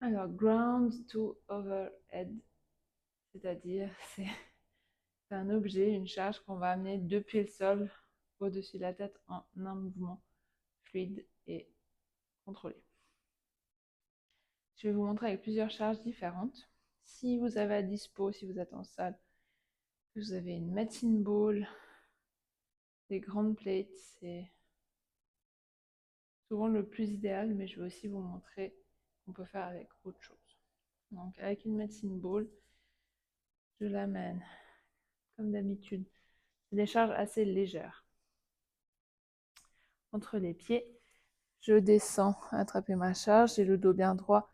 Alors, ground to overhead, c'est-à-dire c'est un objet, une charge qu'on va amener depuis le sol au-dessus de la tête en un mouvement fluide et contrôlé. Je vais vous montrer avec plusieurs charges différentes. Si vous avez à dispo, si vous êtes en salle, vous avez une medicine ball, des grandes plates, c'est souvent le plus idéal, mais je vais aussi vous montrer qu'on peut faire avec autre chose. Donc avec une medicine ball, je l'amène comme d'habitude. C'est des charges assez légères. Entre les pieds, je descends, attraper ma charge, j'ai le dos bien droit.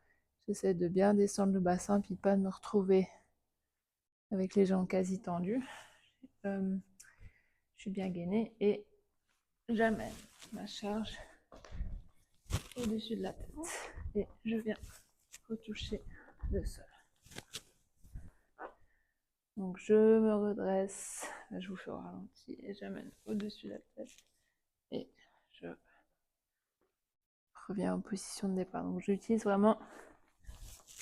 J'essaie de bien descendre le bassin, puis pas de me retrouver avec les jambes quasi tendues. Je suis bien gainée et j'amène ma charge au-dessus de la tête. Et je viens retoucher le sol. Donc je me redresse, je vous fais au ralenti et j'amène au-dessus de la tête. Et je reviens en position de départ. Donc j'utilise vraiment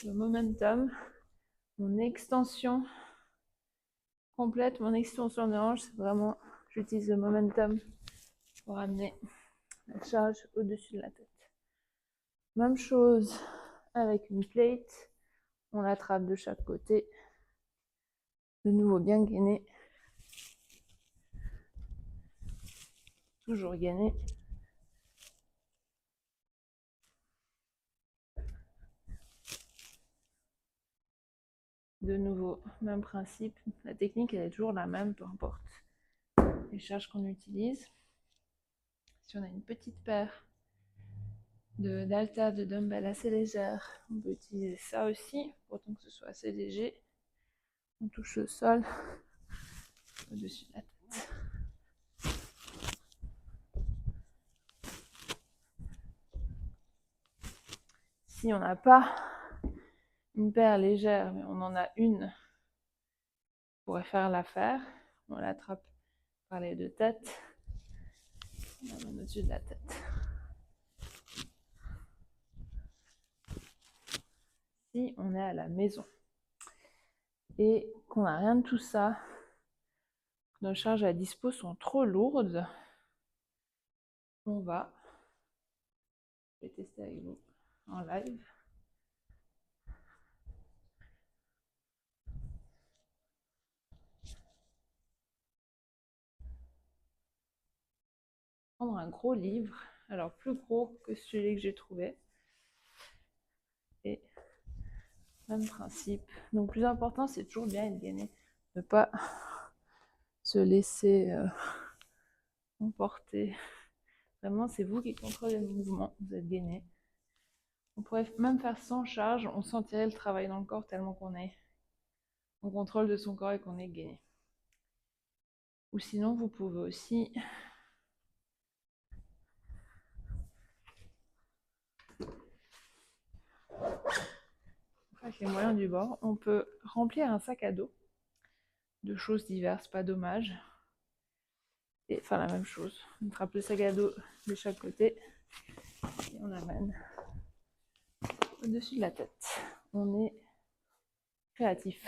le momentum, mon extension complète, mon extension de hanche, c'est vraiment, j'utilise le momentum pour amener la charge au-dessus de la tête. Même chose avec une plate, on l'attrape de chaque côté, de nouveau bien gainé, toujours gainé. De nouveau, même principe, la technique elle est toujours la même, peu importe les charges qu'on utilise. Si on a une petite paire d'haltères, de dumbbell assez légère, on peut utiliser ça aussi, pour autant que ce soit assez léger. On touche le sol au-dessus de la tête. Si on n'a pas une paire légère, mais on en a une, on pourrait faire l'affaire. On l'attrape par les deux têtes, on l'amène au-dessus de la tête. Si on est à la maison et qu'on n'a rien de tout ça, nos charges à dispo sont trop lourdes, on va, je vais tester avec vous en live. Prendre un gros livre, alors plus gros que celui que j'ai trouvé. Et même principe. Donc, le plus important, c'est toujours bien être gainé. Ne pas se laisser emporter. Vraiment, c'est vous qui contrôlez le mouvement. Vous êtes gainé. On pourrait même faire sans charge. On sentirait le travail dans le corps tellement qu'on est en contrôle de son corps et qu'on est gainé. Ou sinon, vous pouvez aussi avec les moyens du bord, on peut remplir un sac à dos de choses diverses, pas dommage. Et faire la même chose. On attrape le sac à dos de chaque côté et on amène au-dessus de la tête. On est créatif.